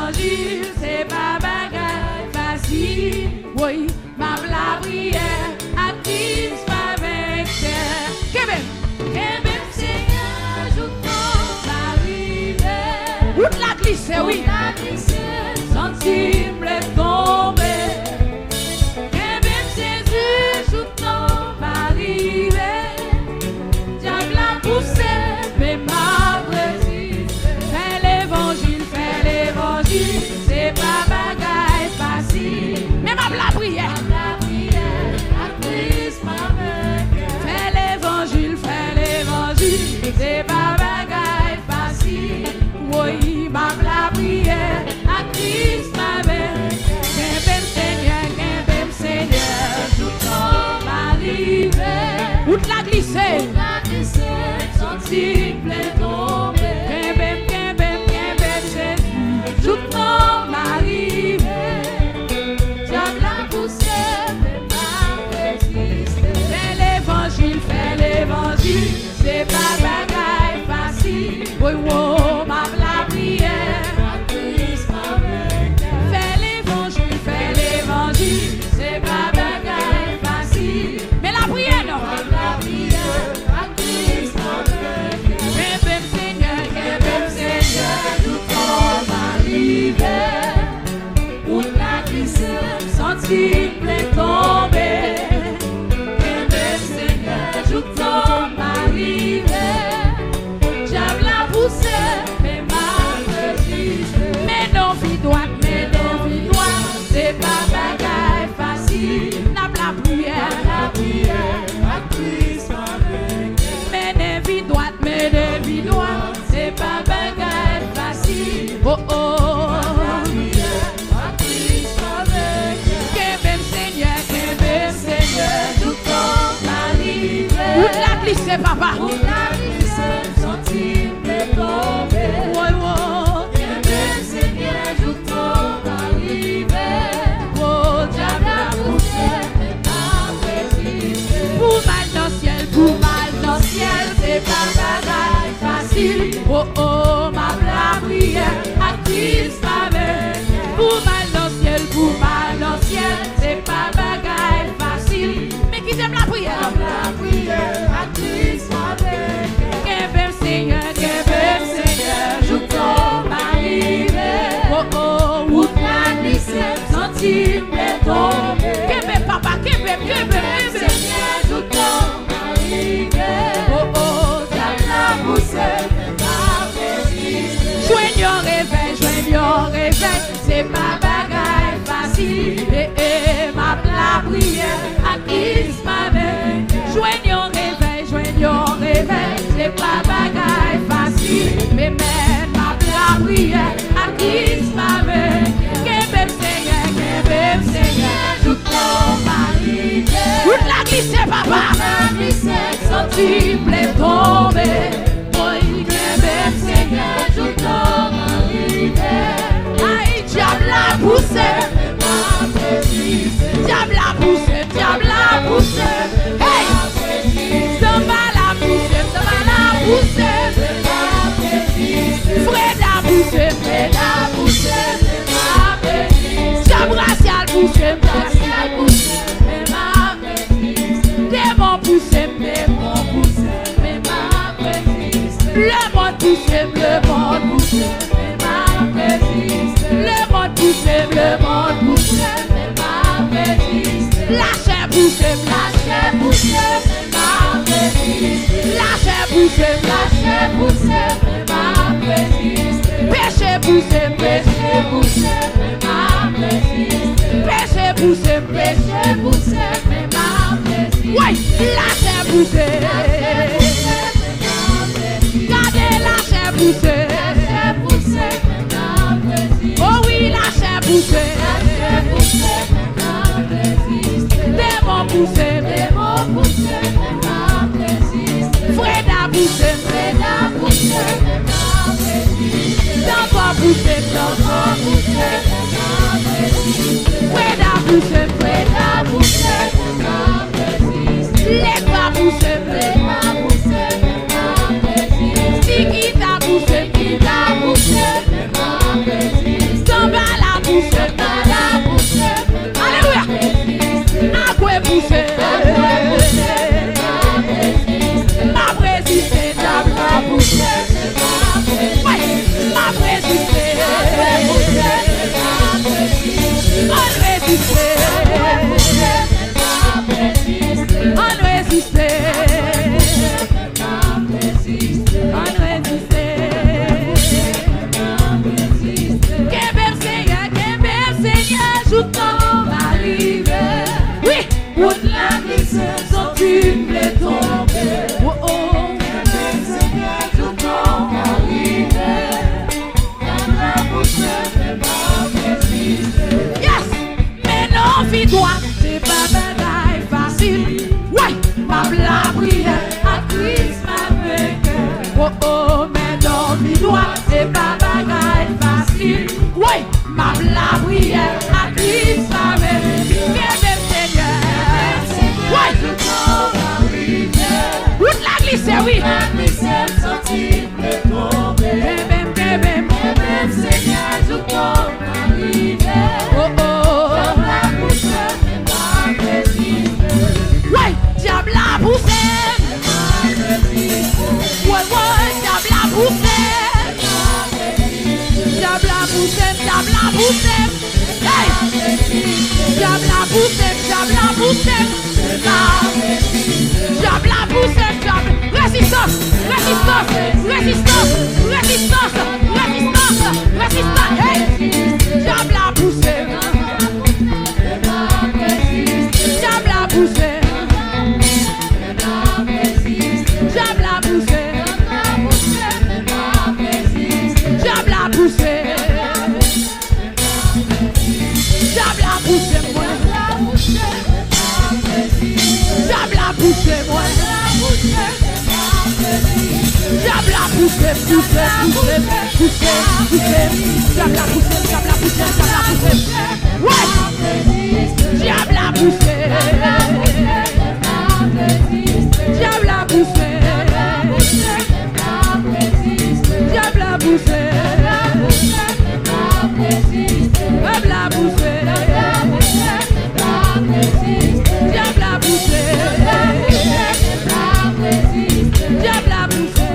l'évangile, c'est pas bagaille facile. Oui, ma la prière, active ma vecteur. Qu'est-ce Seigneur, joue ton arrivée. Route la glisse, oui. La glisse, centime le tomber. Qu'est-ce Jésus, joue ton arrivée. Diable a poussé, mais m'a résisté. Fais l'évangile, c'est pas bagaille facile. Mais ma la prière, actrice ma vecteur. Fais l'évangile, c'est pas bagaille facile. Oui, ma la prière, actrice ma vecteur. Qu'un Seigneur, tout ton arrivé. Où la glisser, sentir plein tomber. Qu'un Jésus, tout ton arrivé. Diable a poussé, mais pas résisté. Fais l'évangile, c'est pas bagaille facile. Oui, oh, ma la prière, actrice ma vecteur. Fais l'évangile, c'est pas bagaille facile. Mais la prière, non. La prière, actrice ma vecteur. Qu'un Seigneur, tout ton arrivé. Où la glisse, sentir plein tomber. Qu'un Seigneur, tout ton arrivé. Diable a poussé, mais m'a résisté. Mais non, vie droite, c'est pas bagaille facile. N'a la prière, actrice ma vecteur. Mais des vie droite, c'est pas bagaille facile. Oh oh, actrice ma vecteur. Qu'un Seigneur, tout ton arrivé. Où la glisse, papa? Où la glisse, sentir me tomber. Oh oh, qu'un Seigneur, tout ton arrivé. Oh, diable a poussé, mais m'a résisté. Pour mal dans le ciel, c'est pas bagaille facile. Oh oh, ma la prière, actrice ma vecteur. Pour mal dans le ciel, c'est pas bagaille facile. Mais qui t'aime la prière, actrice ma vecteur. Qu'un Seigneur, joue ton arrivé. Oh oh, où la glisse, sentir me tomber. Qu'un papa, Seigneur, joue ton arrivé. Oh oh, diable a poussé, mais m'a résisté. Joignons réveil, c'est pas bagaille facile. Et ma la prière, actrice ma vecteur. Joignons réveil, c'est pas bagaille facile. Mais même ma la prière, actrice ma vecteur. Qu'un Seigneur, tout ton arrivé. Où la glisse, papa? Sentir plein tomber. Oui, qu'un Seigneur, tout ton arrivé. Aïe, diable a poussé, mais m'a résisté. Diable a poussé. Hey, ça va la pousser, mais m'a résisté. Fred a poussé, mais m'a résisté. Jabracial poussé, mais m'a résisté. Démon poussé, mais m'a résisté. Le monde poussé, mais m'a résisté. Le monde poussé, mais m'a résisté. La chair poussé, mais m'a résisté. La chair poussé, mais m'a résisté. Péché poussé, mais m'a résisté. Péché poussé, mais m'a résisté. Oui, la chair poussé. Gardez la chair poussé. Oh oui, la chair poussé. Démon poussé. Fred a poussé. D'enfant poussé. Fred a poussé. Les pas poussé. Qui t'a poussé. Alléluia. À quoi pousser? Ma résisté, diable a poussé. Ouais, ma résisté. On résisté. On résisté. On résisté. Qu'est-ce Seigneur, joue ton arrivé. Oui, pour la glisse, sans tu me tomber. Oh oh, Seigneur, joue ton arrivé. La bouche n'est pas résistée. Yes, mais non, fille-toi, c'est pas bagaille facile. Ouais, ma la prière à Christ ma vainqueur. Oh oh, mais non, fille-toi, c'est pas bagaille facile. Ouais, ma la prière à Christ ma vainqueur. Viens Seigneur. Ouais, toute la glisse, oui. La glisse, sentir me tomber. Même Seigneur, joue ton arrivé. Oh oh. La bouche n'est pas résistée. Ouais, diable a poussé. Ouais, ouais, diable a poussé. Diable a poussé, diable a poussé. Hey! Diable a poussé, diable a poussé. Diable a poussé, diable. Résistance, résistance, résistance, résistance, résistance, résistance. Hey! Diable a poussé. Diable a poussé. Diable a poussé. Diable a poussé. Diable a poussé moi. Diable a poussé moi. Diable a poussé, poussé, poussé, poussé, poussé. Diable a poussé, diable a poussé, diable a poussé. Ouais. Diable a poussé. Diable a poussé. Diable a poussé. Diable a poussé. Diable a poussé. Diable a poussé.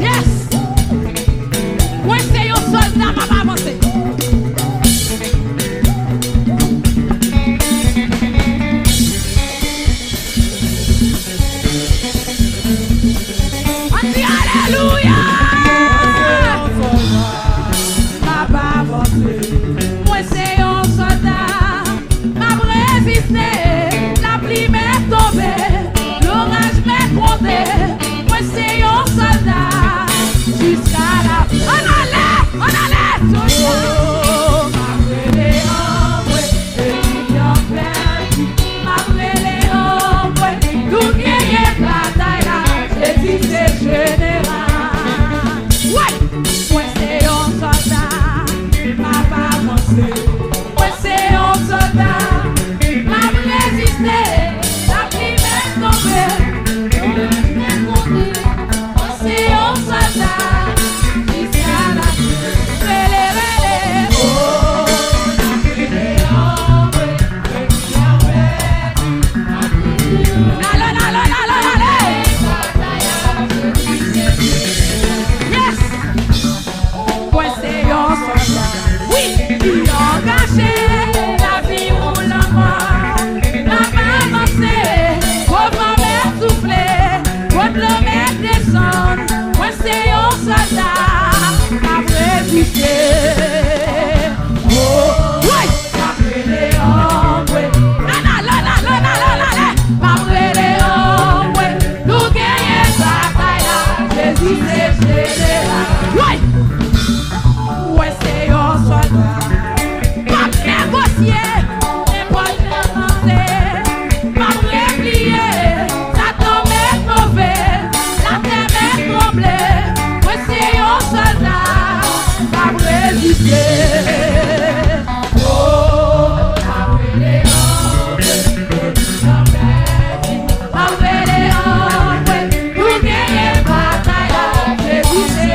Yes. Ouais, c'est un soldat, m'a pas avancé. On dit Alléluia. M'a pas avancé. Moi c'est un soldat, m'a résisté. La pluie m'est tombée, l'orage m'est compté. Moi c'est un soldat, jusqu'à la fin. On allait, toujours. M'a brûlé en vrai, et tout en perdu. M'a brûlé en vrai, tout gagné bataille là. J'ai dit c'est général. Ouais, moi c'est un soldat, m'a pas avancé. Moi c'est un soldat, m'a résisté. La pluie m'est tombée, l'orage m'est compté. Moi c'est un soldat, jusqu'à la fin. Relé, relé, oh. La brûlé en vrai, et tout en perdu. La la la la la la la. Yes. Moi c'est un soldat, oui, qui engagé la vie ou la mort. La main avancée, comment m'être soufflé, votre l'homme est descendre. Moi c'est un soldat, m'a résisté. Oh, oui, m'a brûlé en vrai. La la la la la la la la la. M'a brûlé en vrai. Nous gagnons bataille là, Jésus c'est général. Oui. Ouais, c'est un soldat. Pas négocier, n'est pas négocier. Pas replier, ça tombe mauvais. La terre est tremblée. Ouais, c'est un soldat. Pas résister. Oh, pas brûlé en vrai. Pas brûlé en vrai. Nous gagnons bataille là. Jésus c'est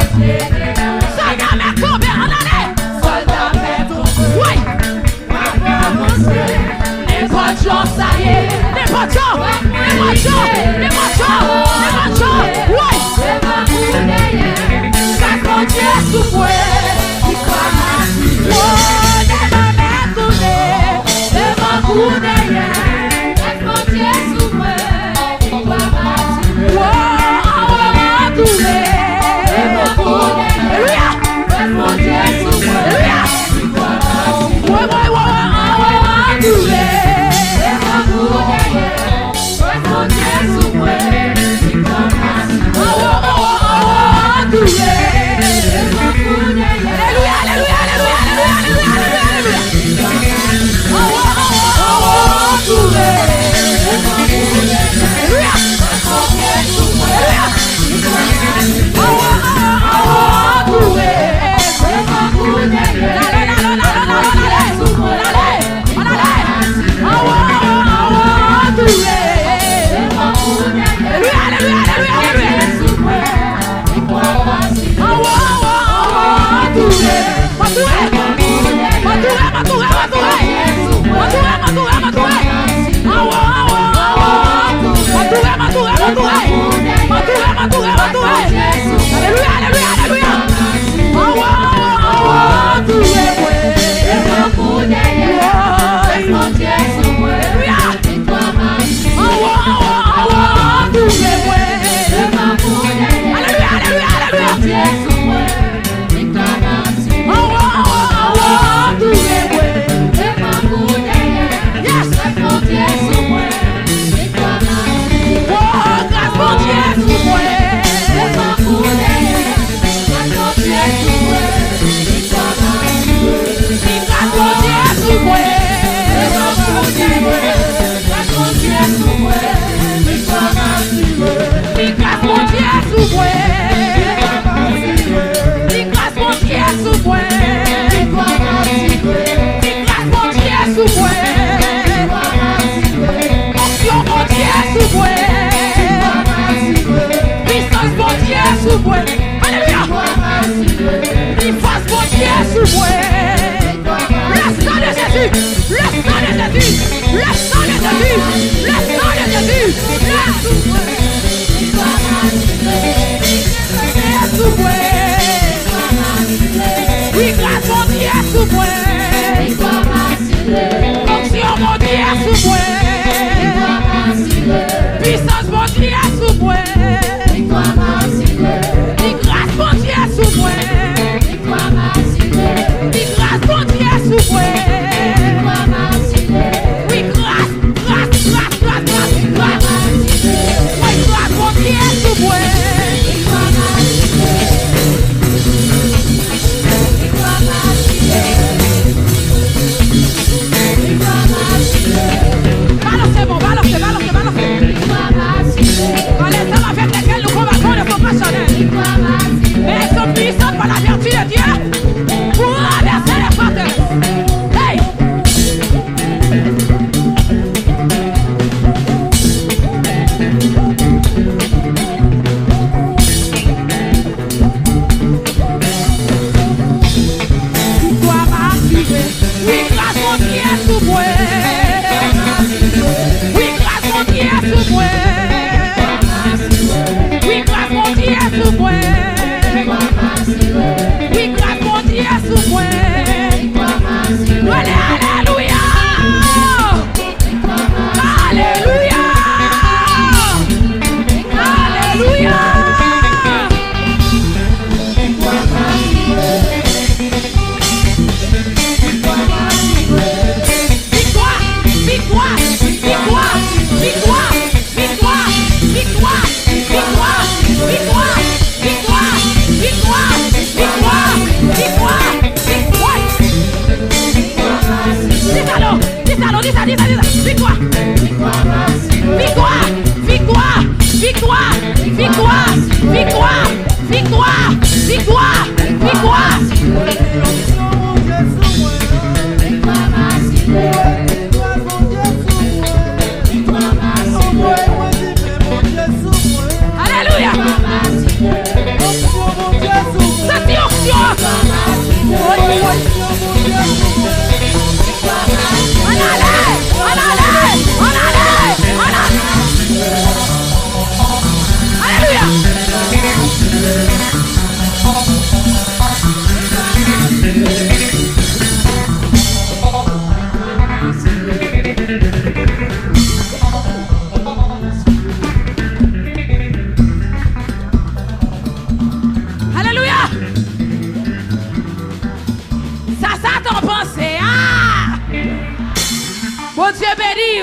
Bon Dieu béni.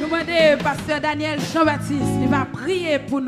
Nous demandons Pasteur Daniel Jean-Baptiste, il va prier pour nous.